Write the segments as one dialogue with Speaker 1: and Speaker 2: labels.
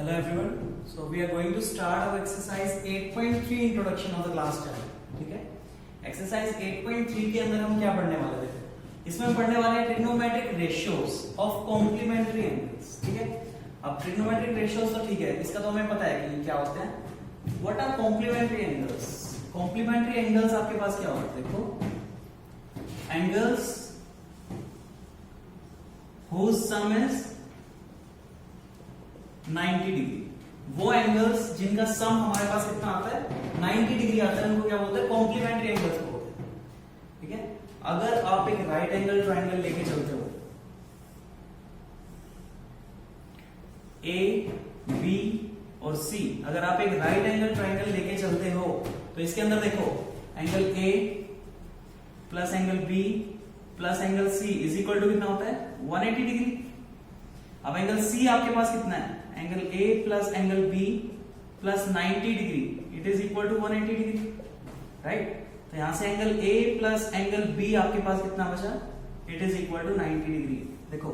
Speaker 1: Hello everyone. So we are going to start our exercise 8.3 introduction of the class 10. ठीक है? Exercise 8.3 के अंदर हम क्या पढ़ने वाले थे? इसमें हम पढ़ने वाले हैं trigonometric ratios of complementary angles. ठीक है? अब ट्रिग्नोमेट्रिक रेशियोज तो ठीक है, इसका तो हमें पता है कि क्या होते हैं. What are complementary angles? Complementary angles आपके पास क्या होते हैं? देखो, angles whose sum is 90 degree. वो एंगल्स जिनका सम हमारे पास कितना आता है 90 डिग्री आता है, उनको क्या बोलते हैं? कॉम्प्लीमेंट्री एंगल्स बोलते हैं. ठीक है? अगर आप एक राइट एंगल ट्रायंगल लेके चलते हो, ए, बी और सी, अगर आप एक राइट एंगल ट्रायंगल लेके चलते हो तो इसके अंदर देखो, angle A plus angle B plus angle C is equal to कितना होता है 180 डिग्री. अब एंगल सी आपके पास कितना है? Angle A plus angle B plus 90 degree, it is equal to 180 degree. Right? तो यहां से angle A plus angle B आपके पास कितना बचा? It is equal to 90 degree. देखो,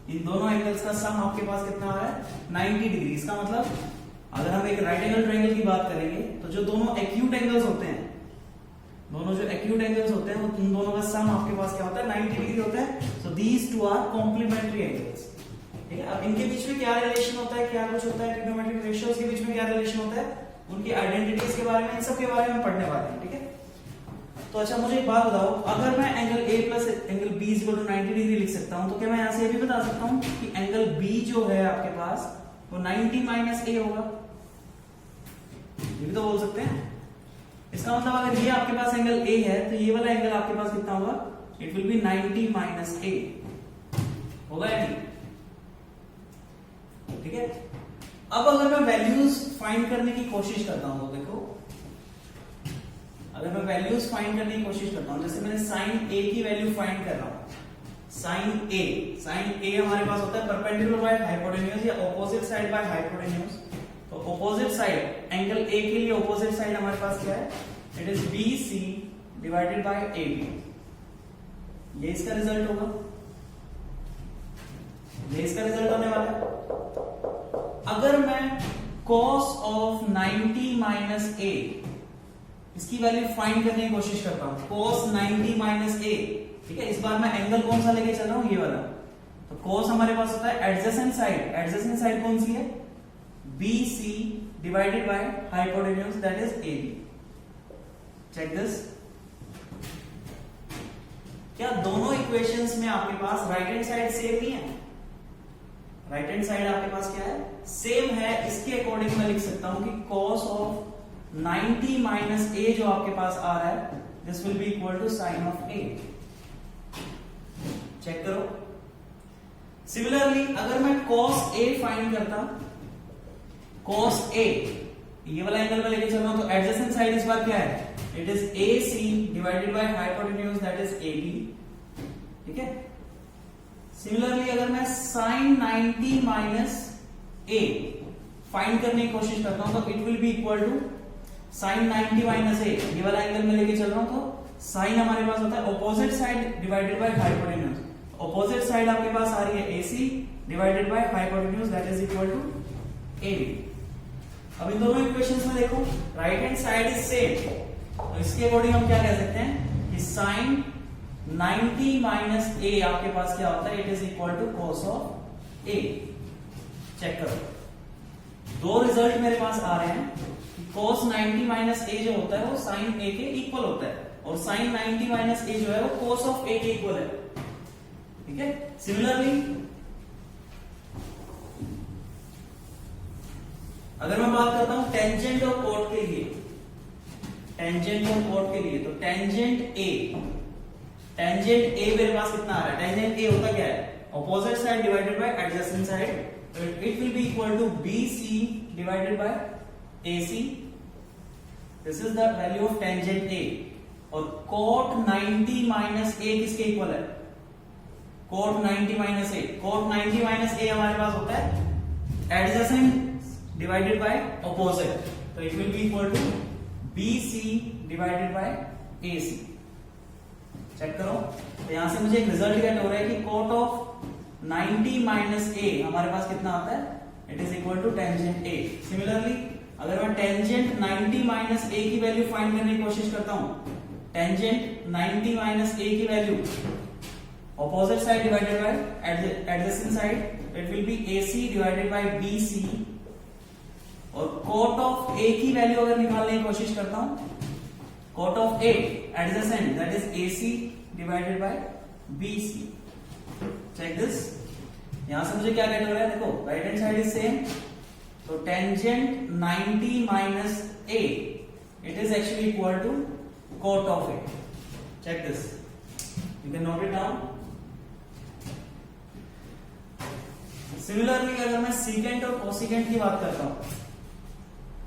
Speaker 1: इन दोनों एंगल्स का सम आपके पास कितना आ रहा है 90 डिग्री. इसका मतलब अगर हम एक राइट एंगल ट्रायंगल की बात करेंगे तो जो दोनों एक्यूट एंगल्स होते हैं, दोनों जो एक्यूट एंगल्स होते हैं, वो उन दोनों का सम आपके पास क्या होता है 90 डिग्री होता है. So these two are complementary angles. ठीक है? अब इनके बीच में क्या रिलेशन होता है, क्या कुछ होता है, ट्रिग्नोमेट्रिक रेशियोज के बीच में क्या रिलेशन होता है, उनकी आइडेंटिटीज के बारे में, इन सब के बारे में पढ़ने वाले हैं. ठीक है? तो अच्छा, मुझे एक बात बताओ, अगर मैं angle A plus angle B is equal to 90 degree लिख सकता हूं, तो क्या मैं यहां से ये भी बता सकता हूं कि एंगल बी जो है आपके पास वो 90 माइनस ए होगा? ये भी तो बोल सकते हैं. इसका मतलब अगर ये आपके पास एंगल ए है तो ये वाला एंगल आपके पास कितना होगा? इट विल बी 90 माइनस ए. होगा या नहीं? ठीक है? अब अगर मैं वैल्यूज फाइंड करने की कोशिश करता हूं, तो देखो, अगर मैं वैल्यूज फाइंड करने की कोशिश करता हूं, जैसे मैंने साइन ए की वैल्यू फाइंड कर रहा हूं. साइन ए हमारे पास होता है परपेंडिकुलर बाय हाइपोटेन्यूज या ऑपोजिट साइड बाय हाइपोटेन्यूज. तो ऑपोजिट साइड, एंगल ए के लिए ऑपोजिट साइड हमारे पास क्या है? It is B C divided by A B. ये इसका रिजल्ट होगा, ये इसका रिजल्ट होने वाला है. अगर मैं cos ऑफ 90 माइनस ए इसकी वैल्यू फाइंड करने की कोशिश करता हूं, cos 90 माइनस ए. ठीक है? इस बार मैं एंगल कौन सा लेके चल रहा हूं? ये वाला. तो cos हमारे पास होता है एडजेसेंट साइड. एडजेसेंट साइड कौन सी है? BC divided by hypotenuse that is AB. Check this. क्या दोनों इक्वेशंस में आपके पास राइट हैंड साइड सेम ही है? राइट हैंड साइड आपके पास क्या है? सेम है. इसके अकॉर्डिंग मैं लिख सकता हूं कि cos ऑफ 90 माइनस ए जो आपके पास आ रहा है, this will be equal to sine of A. Check करो. सिमिलरली अगर मैं cos ए फाइंड करता, cos ए, ये वाला एंगल में लेके चल रहा हूं, तो एडजेसेंट साइड इस बार क्या है? It is AC divided by hypotenuse that is AB. ठीक है? सिमिलरली अगर मैं sin 90 माइनस ए फाइंड करने की कोशिश करता हूं, तो it will be equal to sin 90 minus A. ये वाला एंगल में लेके चल रहा हूं, तो sin हमारे पास होता है opposite side divided by hypotenuse. Opposite side आपके पास आ रही है AC divided by hypotenuse that is equal to AB. अब इन दोनों इक्वेशंस में देखो, right hand side is same, तो इसके अकॉर्डिंग हम क्या कह सकते हैं कि sin 90 माइनस ए आपके पास क्या होता है? It is equal to cos of A. Check करो, दो रिजल्ट मेरे पास आ रहे हैं. cos 90 माइनस ए जो होता है वो sin ए के इक्वल होता है, और sin 90 माइनस ए जो है वो cos ऑफ ए के इक्वल है. ठीक है? सिमिलरली अगर मैं बात करता हूं टेंजेंट और कोट के लिए, टेंजेंट और कोट के लिए, तो टेंजेंट ए मेरे पास कितना आ रहा है? टेंजेंट ए होता क्या है? Opposite side divided by adjacent side. It will be equal to BC divided by AC. This is the value of tangent A. और कोट 90 माइनस ए किसके इक्वल है? Cot 90 minus A. Cot 90 minus A हमारे पास होता है adjacent divided by opposite. तो it will be equal to BC divided by AC. Check करो, तो यहां से मुझे एक रिजल्ट गेट हो रहा है कि कोट ऑफ 90 माइनस ए हमारे पास कितना आता है? It is equal to tangent A. Similarly अगर मैं टेंजेंट 90 माइनस ए की वैल्यू फाइंड करने की कोशिश करता हूं, टेंजेंट 90 माइनस ए की value opposite side divided by adjacent side, it will be AC divided by BC, और cot of A की वैल्यू अगर निकालने की कोशिश करता हूं, cot of A adjacent that is AC divided by BC. check this, यहां से मुझे क्या गेट हो रहा है, देखो right hand side is same, तो tangent 90 minus A it is actually equal to cot of A. check this, you can note it down. Similarly अगर मैं सीकेंट और कोसिकेंट की बात करता हूं,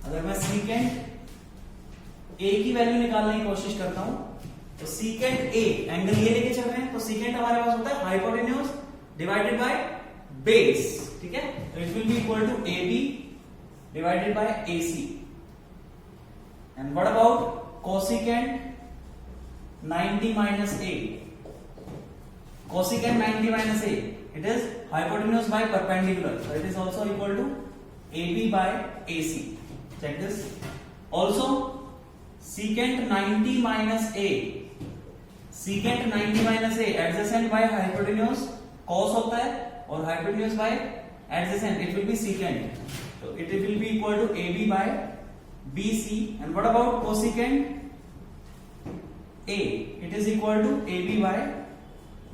Speaker 1: अगर मैं सीकेंट ए की वैल्यू निकालने की कोशिश करता हूं, तो सीकेंट ए एंगल ये लेके चल रहे हैं, तो सीकेंट हमारे पास होता है हाइपोटेन्यूज डिवाइडेड बाय बेस, ठीक है, तो it will be equal to A B divided by A C. And what about cosecant 90 minus A, cosecant 90 minus a, it is hypotenuse by perpendicular, so it is also equal to AB by AC. check this. Also secant 90 minus a, secant 90 minus a adjacent by hypotenuse cos होता है, और hypotenuse by adjacent it will be secant, so it will be equal to AB by BC. and what about cosecant a, it is equal to AB by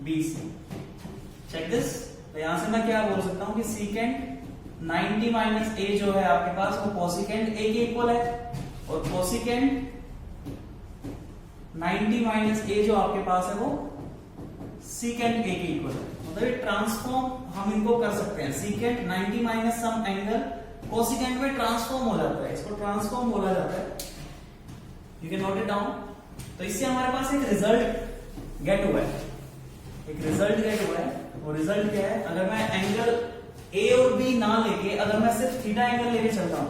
Speaker 1: BC. check this. तो यहां से मैं क्या बोल सकता हूं कि सीकेंट 90 माइनस ए जो है आपके पास वो कोसिकेंट ए के इक्वल है, और कोसिकेंट 90 माइनस ए जो आपके पास है वो सीकेंट ए के इक्वल है. मतलब ट्रांसफॉर्म हम इनको कर सकते हैं, secant 90 minus some angle cosecant में ट्रांसफॉर्म हो जाता है, इसको ट्रांसफॉर्म बोला जाता है. You can note it down. तो इससे हमारे पास एक रिजल्ट गेट हुआ है, एक रिजल्ट गेट हुआ है. वो रिजल्ट क्या है, अगर मैं एंगल ए और बी ना लेके अगर मैं सिर्फ थीटा एंगल लेके चलता हूं,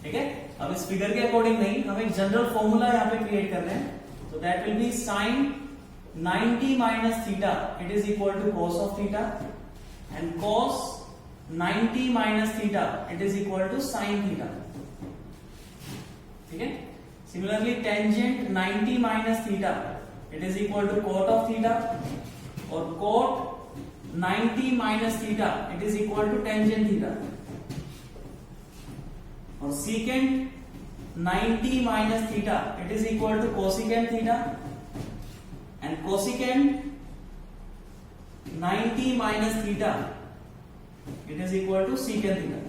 Speaker 1: ठीक है, अब इस फिगर के अकॉर्डिंग नहीं, हम एक जनरल फॉर्मूला यहां पे क्रिएट कर रहे हैं. तो that will be sine 90 minus theta it is equal to cos of theta, and cos 90 minus theta it is equal to sine theta. ठीक है. Similarly tangent 90 minus theta it is equal to cot of theta, और cot 90 minus theta it is equal to tangent theta, और secant 90 minus theta it is equal to cosecant theta, and cosecant 90 minus theta it is equal to secant theta.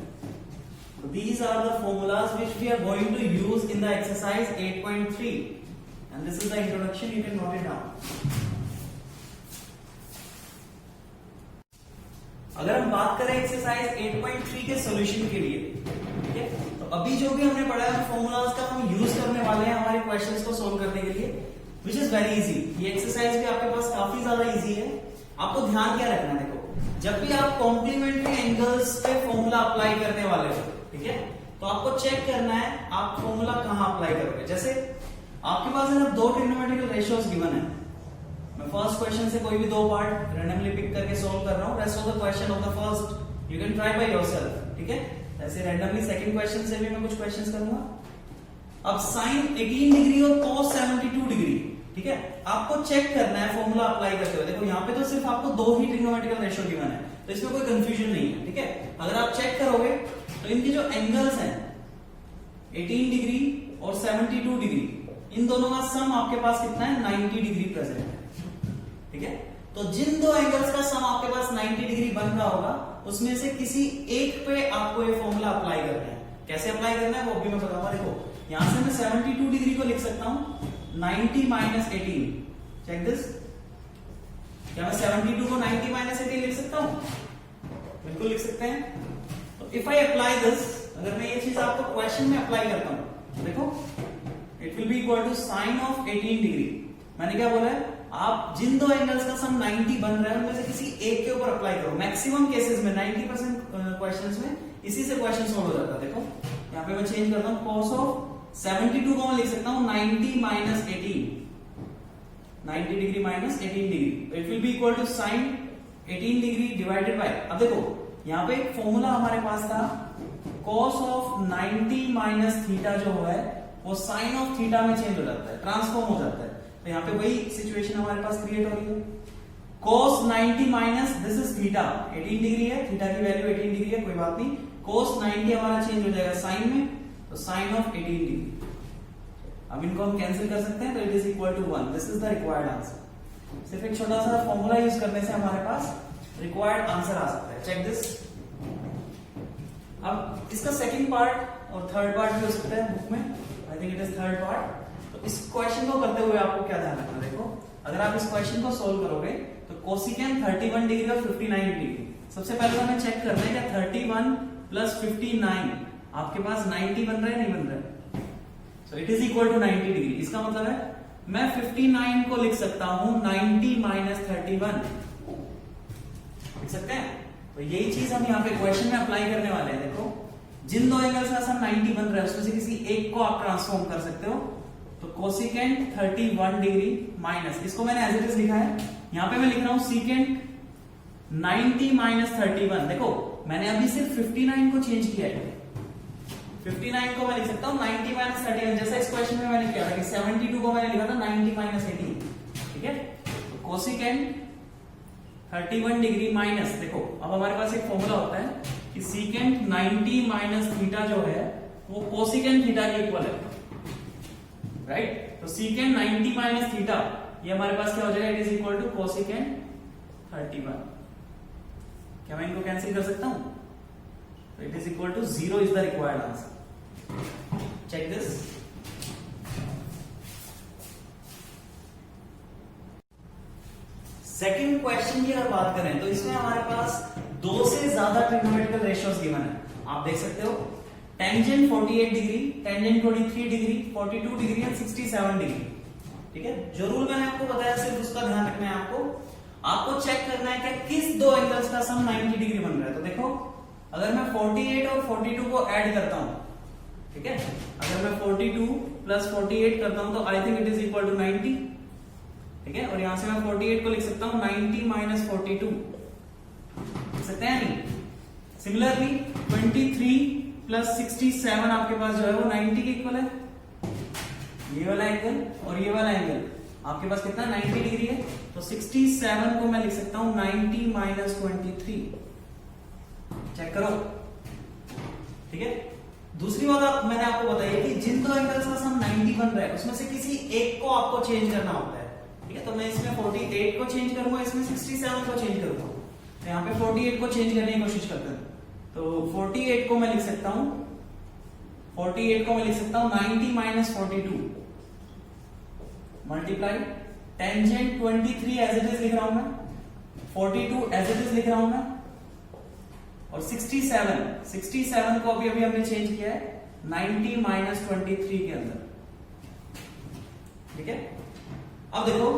Speaker 1: So these are the formulas which we are going to use in the exercise 8.3, and this is the introduction, you can note it down. अगर हम बात करें exercise 8.3 के solution के लिए, ठीक है, तो अभी जो भी हमने पढ़ा है फॉर्मूलाज का हम यूज करने वाले हैं हमारे क्वेश्चंस को सोल्व करने के लिए, विच इज वेरी इजी. ये एक्सरसाइज भी आपके पास काफी ज्यादा इजी है. आपको ध्यान क्या रखना है, देखो जब भी आप कॉम्प्लीमेंट्री एंगल्स पे फॉर्मूला अप्लाई करने वाले हो, ठीक है, तो आपको चेक करना है आप फॉर्मूला कहां अप्लाई करोगे. जैसे आपके पास है दो ट्रिग्नोमेट्रिकल रेशियोज गिवन है. मैं फर्स्ट क्वेश्चन से कोई भी दो पार्ट रैंडमली पिक करके सॉल्व कर रहा हूं. Rest of the question of the first you can try by yourself. ठीक है, ऐसे रैंडमली सेकंड क्वेश्चन से भी मैं कुछ क्वेश्चंस करूंगा. अब साइन 18 डिग्री और cos 72 डिग्री, ठीक है, आपको चेक करना है फॉर्मूला अप्लाई करते हुए. देखो यहाँ पे तो सिर्फ आपको दो ही ट्रिग्नोमेट्रिकल रेशियो गिवन है, तो इसमें कोई कंफ्यूजन नहीं है. ठीक है, अगर आप चेक करोगे तो इनके जो एंगल्स हैं 18 डिग्री और 72 डिग्री, इन दोनों का सम आपके पास कितना है, 90 डिग्री प्रेजेंट है. ठीक है, तो जिन दो एंगल्स का सम आपके पास 90 डिग्री बन रहा होगा उसमें से किसी एक पे आपको ये फॉर्मूला अप्लाई करना है. कैसे अप्लाई करना है वो भी मैं बताऊंगा. देखो यहां से मैं 72 डिग्री को लिख सकता हूं 90 माइनस 18. चेक दिस, क्या मैं 72 को 90 माइनस 18 लिख सकता हूं? बिल्कुल लिख सकते हैं. तो इफ आई अप्लाई दिस, अगर मैं ये चीज आपको क्वेश्चन में अप्लाई करता हूं, देखो it will be equal to sine of 18 degree. मैंने क्या बोला है, आप जिन दो एंगल्स का सम 90 बन रहा है उनमें से किसी एक के ऊपर अप्लाई करो. मैक्सिमम केसेस में 90% क्वेश्चंस में इसी से क्वेश्चन सोल्व हो जाता है. देखो यहाँ पे मैं चेंज करता हूं, cos ऑफ 72 को मैं लिख सकता हूं 90 minus 18, 90 degree minus 18 degree. It will be equal to sine 18 degree divided by, अब देखो यहाँ पे एक फॉर्मूला हमारे पास था, cos ऑफ 90 माइनस थीटा जो है वो साइन ऑफ थीटा में चेंज हो जाता है, ट्रांसफॉर्म हो जाता है। तो यहाँ पे वही सिचुएशन हमारे पास क्रिएट हो रही है। cos 90 minus this is theta, 18 degree है, थीटा की वैल्यू 18 डिग्री है, कोई बात नहीं। cos 90 हमारा चेंज हो जाएगा साइन में, तो साइन ऑफ 18 डिग्री। अब इनको हम कैंसिल कर सकते हैं, तो it is equal to 1। This is the required answer. सिर्फ एक छोटा सा फॉर्मूला यूज करने से हमारे पास रिक्वायर्ड आंसर आ सकता है। Check this. अब इसका सेकंड पार्ट और थर्ड पार्ट भी हो सकता है बुक में, I think it is third part. तो इस क्वेश्चन को करते हुए आपको क्या ध्यान रखना, देखो अगर आप इस क्वेश्चन को सोल्व करोगे तो कोसिकेंट 31 डिग्री और 59 डिग्री, सबसे पहले तो हमें चेक करना है कि 31 प्लस 59 आपके पास 90 बन रहा है, नहीं बन रहा है। So it is equal to 90 degree. इसका मतलब है मैं 59 को लिख सकता हूं 90 माइनस 31, लिख सकते हैं। तो यही चीज हम यहाँ पे क्वेश्चन में अप्लाई करने वाले हैं। देखो जिन दो एंगल्स का सम 90 बन रहा है उसमें से किसी एक को आप ट्रांसफॉर्म कर सकते हो। तो कोसिकेंट 31 डिग्री माइनस, इसको मैंने एज इट इज लिखा है, यहाँ पे मैं लिख रहा हूं सीकेंट 90 माइनस 31। देखो मैंने अभी सिर्फ 59 को चेंज किया है, 59 को मैं लिख सकता हूं 90 माइनस 31, जैसा इस क्वेश्चन में मैंने किया था कि 72 को मैंने लिखा था 90 माइनस 18। ठीक है, तो कोसिकेंट 31 डिग्री माइनस, देखो अब हमारे पास एक फॉर्मूला होता है कि सीकेंट 90 माइनस थीटा जो है वो कोसिकेंट थीटा के इक्वल है, राइट। तो सीकेंट 90 माइनस थीटा ये हमारे पास क्या हो जाएगा, it is equal to cosecant 31। क्या मैं इनको कैंसिल कर सकता हूं, तो it is equal to 0 is the required answer. Check this. Second question की अगर बात करें तो इसमें हमारे पास दो से ज्यादा ट्रिग्नोमेट्रिकल रेशियोज गिवन है। आप देख सकते हो tangent 48 degree, tangent 43 degree, 42 degree and 67 degree. ठीक है, जो रूल मैंने आपको बताया सिर्फ उसका ध्यान रखना है। आपको चेक करना है कि किस दो एंगल्स का सम 90 डिग्री बन रहा है। तो देखो अगर मैं 48 और 42 को ऐड करता हूं, ठीक है, अगर मैं 42 प्लस 48 करता हूं तो I think it is equal to 90। ठीक है, और यहां से मैं 48 को लिख सकता हूं 90 माइनस 42, लिख सकते हैं नहीं। सिमिलरली 23 प्लस 67 आपके पास जो है वो 90 के इक्वल है। ये वाला एंगल और ये वाला एंगल आपके पास कितना 90 डिग्री है, तो 67 को मैं लिख सकता हूं 90 माइनस 23। चेक करो। ठीक है, दूसरी बात मैंने आपको बताई है कि जिन दो एंगल्स का सम 90 बन रहा है उसमें से किसी एक को आपको चेंज करना होता है। ठीक है, तो मैं इसमें 48 को चेंज करूंगा, इसमें 67 को चेंज करूंगा। तो यहाँ पे 48 को चेंज करने की कोशिश करते हैं, तो 48 को मैं लिख सकता हूं 90 minus 42 multiply tangent 23 as it is लिख रहा हूं मैं, 42 एज इट इज लिख रहा हूं मैं, और 67 को अभी हमने चेंज किया है 90 माइनस 23 के अंदर। ठीक है, अब देखो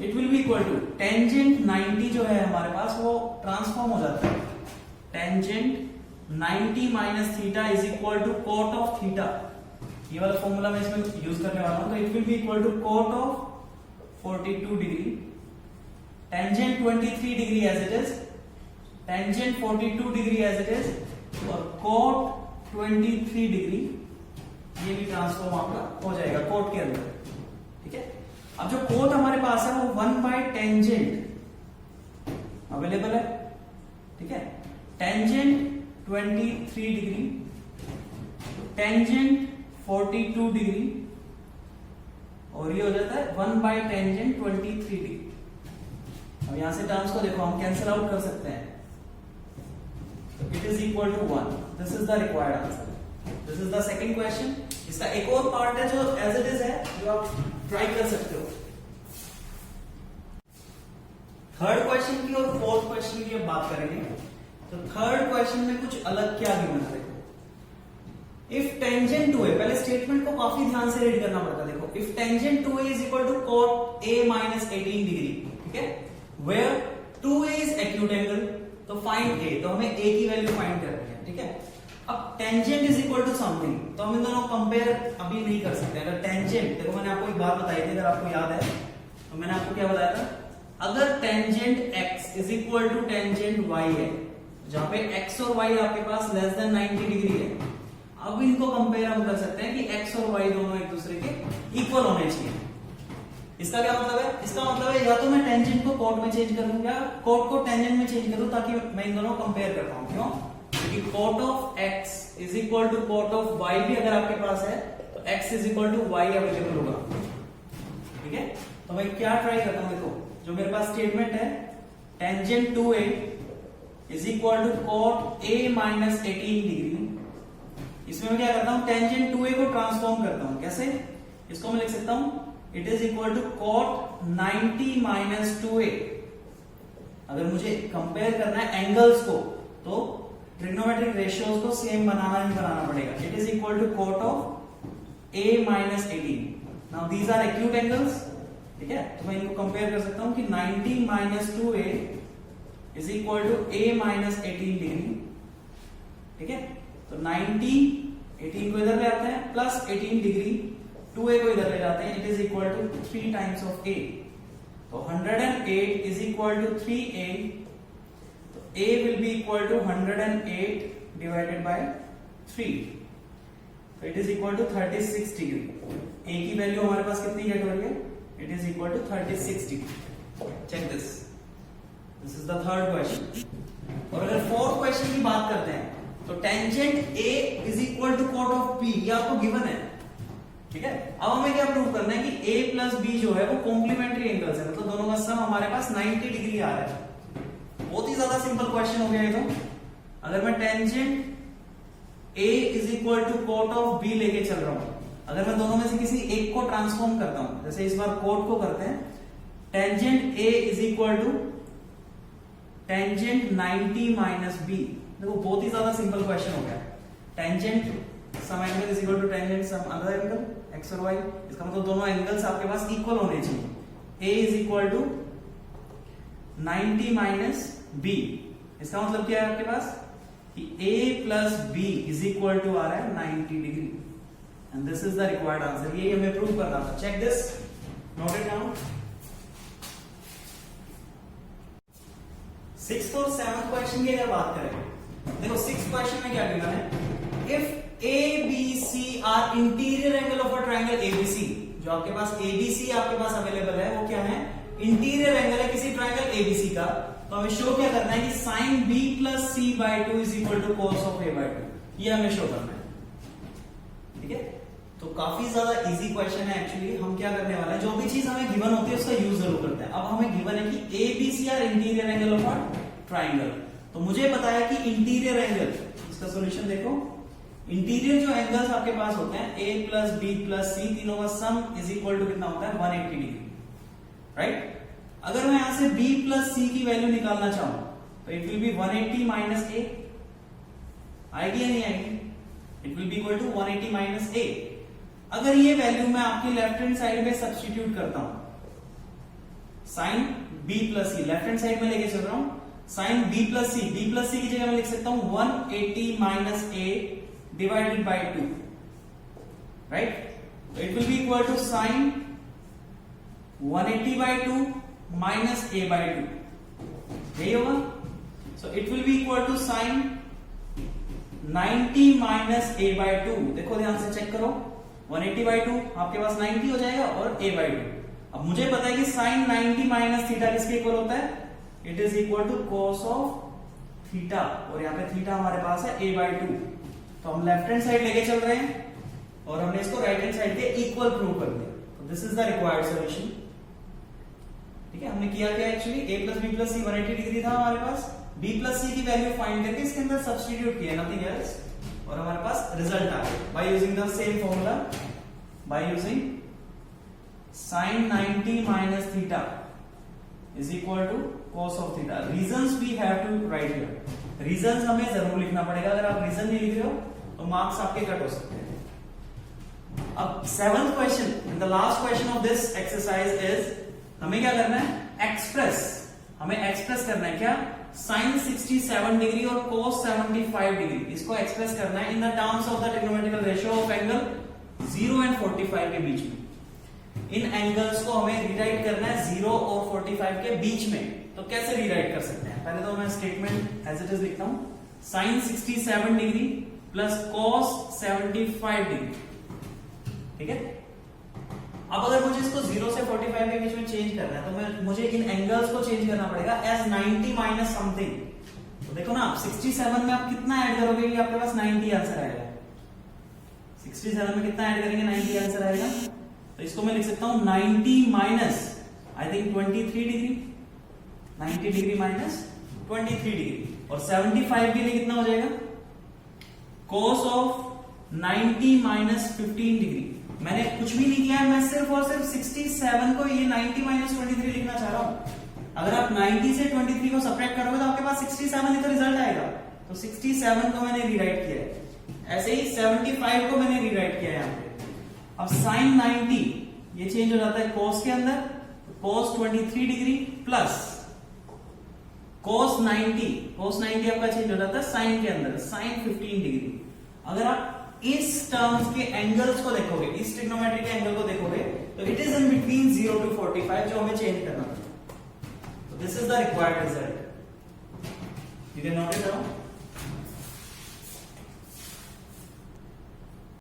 Speaker 1: it will be equal to tangent 90 जो है हमारे पास वो ट्रांसफॉर्म हो जाता है। Tangent 90 minus theta is equal to cot of theta. ये वाला फॉर्मूला मैं इसमें यूज करने वाला हूं, तो it will be equal to cot of 42 degree, tangent 23 degree as it is, tangent 42 degree as it is, और कोट 23 डिग्री, ये भी ट्रांसफॉर्म आपका हो जाएगा कोट के अंदर। ठीक है, अब जो कोट हमारे पास है वो 1 बाय टेंजेंट अवेलेबल है। ठीक है, टेंजेंट 23 डिग्री, टेंजेंट 42 डिग्री, और ये हो जाता है 1 बाय टेंजेंट 23 डिग्री। अब यहां से टर्म्स को देखो हम कैंसिल आउट कर सकते हैं, तो it is equal to 1। This is the required answer. This is the second question. इसका एक और पार्ट है जो एज इट इज है, जो आप ट्राई कर सकते हो। थर्ड क्वेश्चन की और फोर्थ क्वेश्चन की अब बात करेंगे। तो थर्ड क्वेश्चन में कुछ अलग क्या गिवन है, देखो इफ टेंजेंट 2a, पहले स्टेटमेंट को काफी ध्यान से रीड करना पड़ता है। देखो if tangent 2a is equal to cot a minus 18 degree, ठीक है, where 2a is acute angle, तो फाइंड a, तो हमें a की वैल्यू फाइंड करनी है। ठीक है, अब tangent is equal to something, तो हम इन दोनों कंपेयर अभी नहीं कर सकते। अगर टेंजेंट, देखो मैंने आपको एक बात बताई थी, अगर आपको याद है तो मैंने आपको क्या बताया था, अगर tangent x is equal to tangent y है जहां पे x और y आपके पास लेस देन 90 डिग्री है। अब इनको कंपेयर हम कर सकते हैं कि x और y दोनों एक दूसरे के इक्वल होने चाहिए। इसका क्या मतलब है? इसका मतलब है या तो मैं टेंजेंट को कॉट में चेंज करूं या कॉट को टेंजेंट में चेंज करूं, ताकि मैं इन दोनों कंपेयर कर पाऊं। क्यों? क्योंकि cot of x is equal to cot of y भी अगर आपके पास है तो x is equal to y available होगा। ठीक है, तो मैं क्या ट्राई करता हूं, देखो जो मेरे पास स्टेटमेंट है tangent two A is equal to cot a minus 18 degree. इसमें मैं क्या करता हूं, टेंजेंट टू ए को ट्रांसफॉर्म करता हूं। कैसे? इसको मैं लिख सकता हूं it is equal to cot 90 minus 2a। अगर मुझे कंपेयर करना है एंगल्स को तो ट्रिग्नोमेट्रिक रेशियोज को सेम बनाना ही बनाना पड़ेगा। It is equal to cot of a minus 18। Now these are acute angles. ठीक है, तो मैं इनको कंपेयर कर सकता हूं कि 90 minus 2a is equal to a minus 18 degree. ठीक है, तो 90 18 को इधर ले आते हैं प्लस 18 डिग्री 2a को इधर ले जाते हैं, it is equal to 3 times of a। तो 108 इज इक्वल टू 3a। तो a will be equal to 108 divided by 3। तो it is equal to 36 degree. a की वैल्यू हमारे पास कितनी गेट हो रही है? It is equal to 36 degree. Check this is the third question. और अगर फोर्थ क्वेश्चन की बात करते हैं तो tangent a is equal to cot of b, ये आपको गिवन है। ठीक है, अब हमें क्या प्रूव करना है कि a प्लस b जो है वो कॉम्प्लीमेंट्री एंगल्स है, मतलब दोनों का सम हमारे पास 90 डिग्री आ रहा है। बहुत ही ज्यादा सिंपल क्वेश्चन हो गया ये तो। अगर मैं tangent a is equal to cot of b लेके चल रहा हूं, अगर मैं दोनों में से किसी एक को ट्रांसफॉर्म करता हूं, जैसे इस बार कॉट को करते हैं, tangent a is equal to tangent 90 minus b। देखो बहुत ही ज्यादा सिंपल क्वेश्चन हो गया। Tangent some angle is equal to tangent some other angle x और y। इसका मतलब दोनों एंगल्स आपके पास इक्वल होने चाहिए। a is equal to 90 minus b। इसका मतलब क्या है आपके पास कि a plus b is equal to आ रहा है 90 degree. And this is the required answer. ये हमें प्रूव करना था। Check this, note it down. Sixth और सेवंथ क्वेश्चन की अगर बात करें, देखो सिक्स्थ क्वेश्चन में क्या गिवन है, if ABC are interior angle of a triangle ABC। जो आपके पास ABC आपके पास अवेलेबल है वो क्या है? इंटीरियर एंगल है किसी ट्रायंगल ABC का। तो हमें शो क्या करना है कि sine B plus C by 2 is equal to cos of A by 2। ये हमें शो करना है। ठीक है, तो काफी ज्यादा इजी क्वेश्चन है एक्चुअली। हम क्या करने वाले हैं, जो भी चीज हमें गिवन होती है उसका यूज जरूर करते हैं। अब हमें गिवन है कि ABC are interior angle of a triangle. तो मुझे पता है कि इंटीरियर एंगल, इसका सॉल्यूशन देखो, इंटीरियर जो एंगल्स आपके पास होते हैं a plus B plus C, तीनों का सम इज इक्वल टू कितना होता है? 180 डिग्री। राइट, अगर मैं यहां से b प्लस सी की वैल्यू निकालना चाहूं तो it will be 180 minus a। आएगी या नहीं आएगी? It will be equal to 180 minus a। अगर ये वैल्यू मैं आपकी लेफ्ट हैंड साइड में सब्स्टिट्यूट करता हूं, sine b plus C left hand side में लेके चल रहा हूं, साइन b प्लस सी की जगह मैं लिख सकता हूं 180 minus a divided by 2। Right, it will be equal to sine 180 by 2 minus a by 2। यही होगा। So it will be equal to sine 90 minus a by 2। देखो ध्यान से चेक करो, 180 बाय 2 आपके पास 90 हो जाएगा और a बाय 2। अब मुझे पता है कि साइन 90 माइनस थीटा किसके इक्वल होता है? It is equal to cos of theta, और यहाँ पे थीटा हमारे पास है a बाय 2। तो हम लेफ्ट हैंड साइड लेके चल रहे हैं और हमने इसको राइट हैंड साइड के इक्वल प्रूव कर दिया। तो this is the required solution. ठीक है, हमने किया क्या actually, a plus B plus C 180 degree था हमारे पास, b प्लस सी की वैल्यू फाइंड करके इसके अंदर सब्स्टिट्यूट किया, नथिंग एल्स, और हमारे पास रिजल्ट आ गया by using the same formula, by using sin 90 minus theta is equal to cos of theta. Reasons we have to write here. Reasons हमें जरूर लिखना पड़ेगा। अगर आप रीजन नहीं लिख रहे हो तो मार्क्स आपके कट हो सकते हैं। अब seventh question, the last question of this exercise is, हमें क्या करना है? एक्सप्रेस, हमें एक्सप्रेस करना है क्या? sin 67 डिग्री और cos 75 डिग्री, इसको एक्सप्रेस करना है in the terms of the trigonometrical ratio of angle 0 and 45 के बीच में। इन एंगल्स को हमें रीराइट करना है 0 और 45 के बीच में। तो कैसे रीराइट कर सकते हैं? पहले तो मैं स्टेटमेंट एज इट इज लिखता हूं, sine 67 degree plus cos 75 degree, ठीक है। अब अगर मुझे इसको 0 से 45 के बीच में चेंज करना है तो मुझे इन एंगल्स को चेंज करना पड़ेगा एज 90 माइनस समथिंग। तो देखो ना, 67 में आप कितना ऐड करोगे कि आपके पास 90 आंसर आएगा। 67 में कितना ऐड करेंगे? 90 आंसर आएगा। तो इसको मैं लिख सकता हूं 90 minus I think 23 degree, 90 degree minus 23 degree, और 75 के लिए कितना हो जाएगा? cos of 90 minus 15 degree. मैंने कुछ भी नहीं किया है, मैं सिर्फ और सिर्फ 67 को ये 90 माइनस 23 लिखना चाह रहा हूं। अगर आप 90 से 23 को सब्ट्रैक्ट करोगे तो आपके पास 67 ही तो रिजल्ट आएगा। तो 67 को मैंने रीराइट किया है, ऐसे ही 75 को मैंने रीराइट किया है यहाँ पे। अब साइन 90 ये चेंज हो जाता है cos के अंदर, cos 23 डिग्री प्लस cos 90 आपका चेंज हो जाता है साइन के अंदर, साइन 15 डिग्री। अगर आप इस टर्म्स के एंगल्स को देखोगे, इस ट्रिग्नोमेट्री के एंगल को देखोगे, तो it is in between 0 to 45 जो हमें चेंज करना था। तो this is the required result, you can note it down.